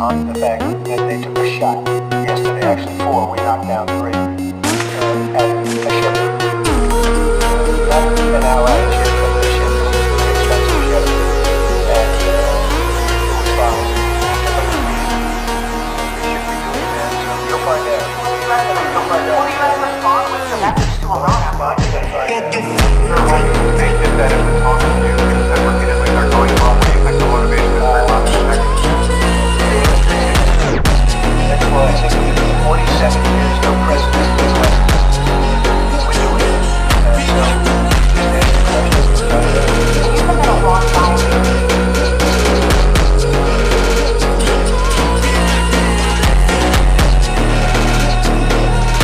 on the fact that they took a shot yesterday, actually 4, we knocked down 3, at a ship. Not an allied ship, but the ship was a very expensive ship, and it was found. We should be doing that, so you'll find out. You'll find out. Will you guys respond with the message to Iran? Get